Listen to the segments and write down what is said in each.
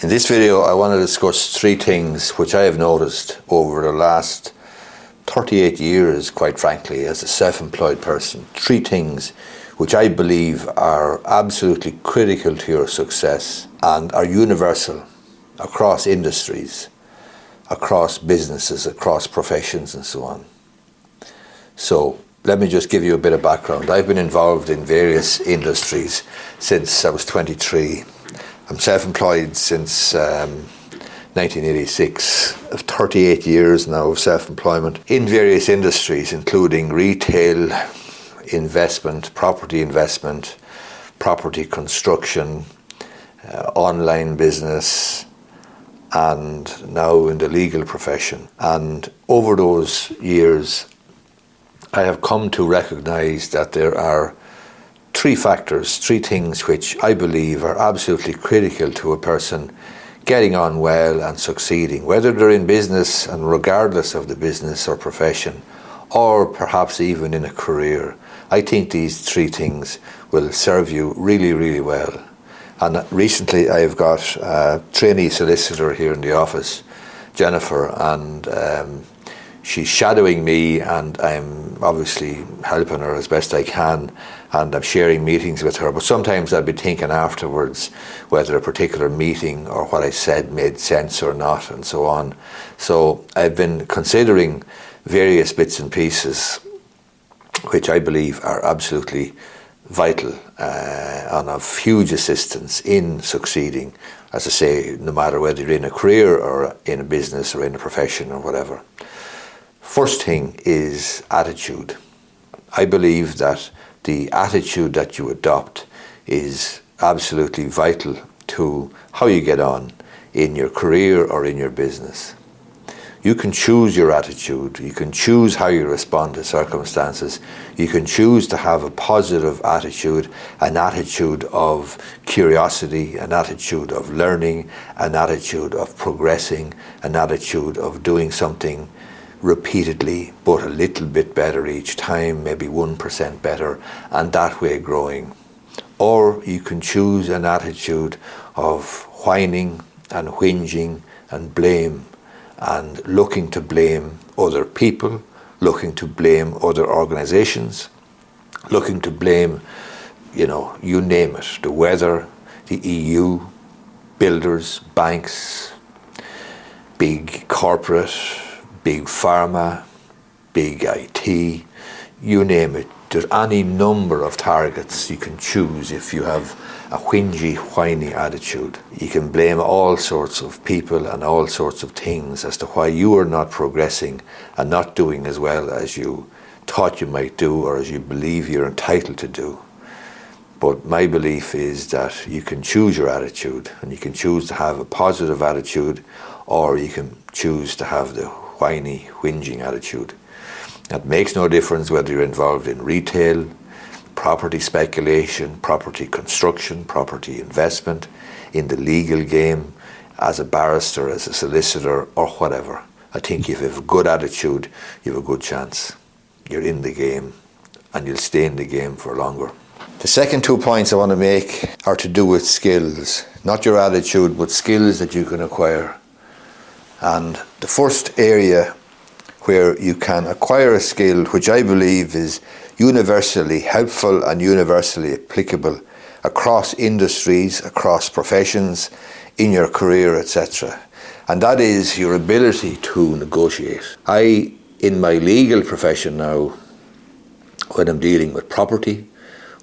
In this video, I want to discuss three things which I have noticed over the last 38 years, quite frankly, as a self-employed person. Three things which I believe are absolutely critical to your success and are universal across industries, across businesses, across professions and so on. So let me just give you a bit of background. I've been involved in various industries since I was 23. I'm self-employed since 1986. I have 38 years now of self-employment in various industries, including retail, investment, property construction, online business, and now in the legal profession. And over those years, I have come to recognize that there are three things which I believe are absolutely critical to a person getting on well and succeeding, whether they're in business and regardless of the business or profession, or perhaps even in a career. I think these three things will serve you really, really well. And recently I've got a trainee solicitor here in the office, Jennifer, and she's shadowing me, and I'm obviously helping her as best I can, and I'm sharing meetings with her. But sometimes I'll be thinking afterwards whether a particular meeting or what I said made sense or not, and so on. So I've been considering various bits and pieces which I believe are absolutely vital and of huge assistance in succeeding, as I say, no matter whether you're in a career or in a business or in a profession or whatever. First thing is attitude. I believe that the attitude that you adopt is absolutely vital to how you get on in your career or in your business. You can choose your attitude. You can choose how you respond to circumstances. You can choose to have a positive attitude, an attitude of curiosity, an attitude of learning, an attitude of progressing, an attitude of doing something repeatedly, but a little bit better each time, maybe 1% better, and that way growing. Or you can choose an attitude of whining and whinging and blame, and looking to blame other people, looking to blame other organizations, looking to blame, you name it, the weather, the EU, builders, banks, big corporate, big pharma, big IT, you name it. There's any number of targets you can choose if you have a whingy, whiny attitude. You can blame all sorts of people and all sorts of things as to why you are not progressing and not doing as well as you thought you might do or as you believe you're entitled to do. But my belief is that you can choose your attitude, and you can choose to have a positive attitude, or you can choose to have the whiny, whinging attitude. It makes no difference whether you're involved in retail, property speculation, property construction, property investment, in the legal game, as a barrister, as a solicitor, or whatever. I think if you have a good attitude, you have a good chance. You're in the game, and you'll stay in the game for longer. The second 2 points I want to make are to do with skills. Not your attitude, but skills that you can acquire. And the first area where you can acquire a skill, which I believe is universally helpful and universally applicable across industries, across professions, in your career, etc. And that is your ability to negotiate. In my legal profession now, when I'm dealing with property,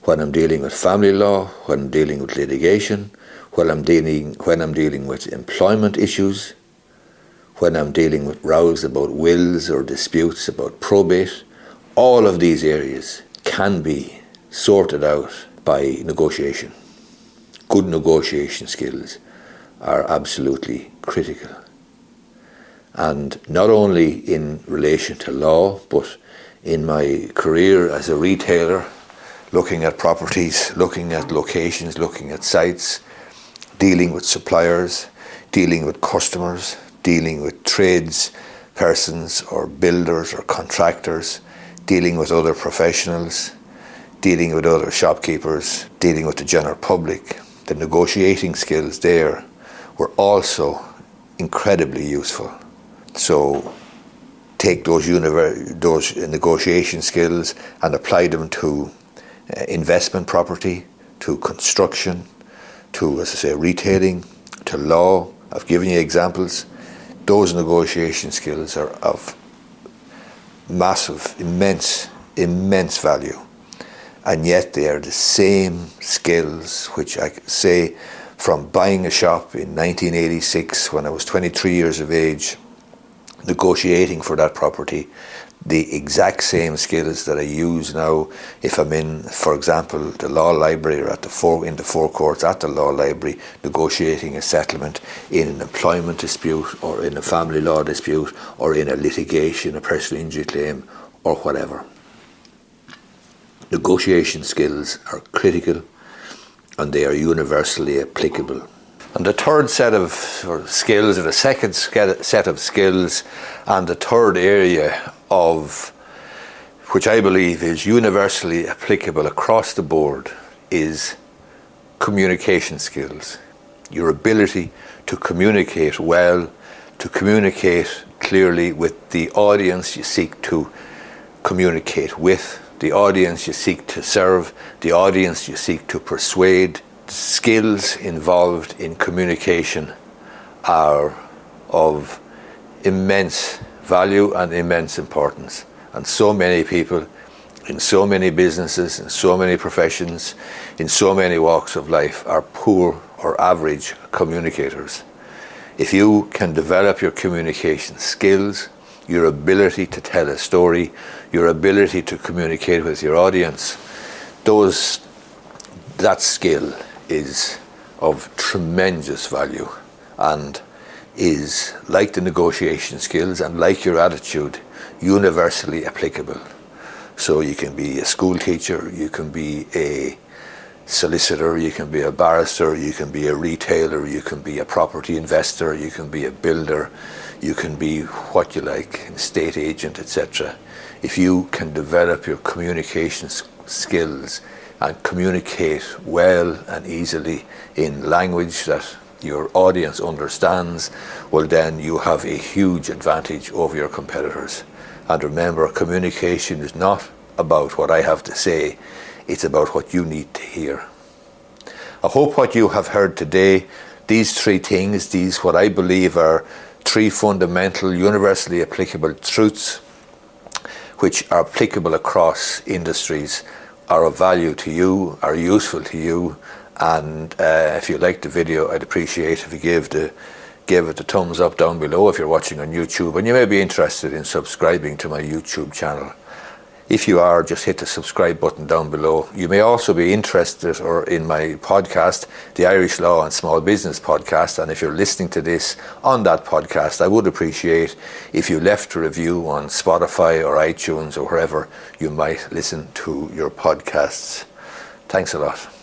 when I'm dealing with family law, when I'm dealing with litigation, when I'm dealing with employment issues, when I'm dealing with rows about wills or disputes about probate, all of these areas can be sorted out by negotiation. Good negotiation skills are absolutely critical. And not only in relation to law, but in my career as a retailer, looking at properties, looking at locations, looking at sites, dealing with suppliers, dealing with customers, dealing with trades persons or builders or contractors, dealing with other professionals, dealing with other shopkeepers, dealing with the general public. The negotiating skills there were also incredibly useful. So take those negotiation skills and apply them to investment property, to construction, to, as I say, retailing, to law. I've given you examples. Those negotiation skills are of massive, immense value. And yet they are the same skills which I say from buying a shop in 1986 when I was 23 years of age, negotiating for that property, the exact same skills that I use now if I'm in, for example, the law library or in the forecourts at the law library, negotiating a settlement in an employment dispute or in a family law dispute or in a litigation, a personal injury claim or whatever. Negotiation skills are critical and they are universally applicable. And the third set of skills, or the second set of skills, and the third area of which I believe is universally applicable across the board, is communication skills. Your ability to communicate well, to communicate clearly with the audience you seek to communicate with, the audience you seek to serve, the audience you seek to persuade. Skills involved in communication are of immense value and immense importance. And so many people in so many businesses, in so many professions, in so many walks of life are poor or average communicators. If you can develop your communication skills, your ability to tell a story, your ability to communicate with your audience, that skill is of tremendous value and is, like the negotiation skills and like your attitude, universally applicable. So you can be a school teacher, you can be a solicitor, you can be a barrister, you can be a retailer, you can be a property investor, you can be a builder, you can be what you like, an estate agent, etc. If you can develop your communication skills and communicate well and easily in language that your audience understands, well then you have a huge advantage over your competitors. And remember, communication is not about what I have to say, it's about what you need to hear. I hope what you have heard today, these three things, these what I believe are three fundamental, universally applicable truths, which are applicable across industries, are of value to you, are useful to you, and if you liked the video, I'd appreciate if you give it a thumbs up down below if you're watching on YouTube, and you may be interested in subscribing to my YouTube channel. If you are, just hit the subscribe button down below. You may also be interested in my podcast, the Irish Law and Small Business Podcast, and if you're listening to this on that podcast, I would appreciate if you left a review on Spotify or iTunes or wherever you might listen to your podcasts. Thanks a lot.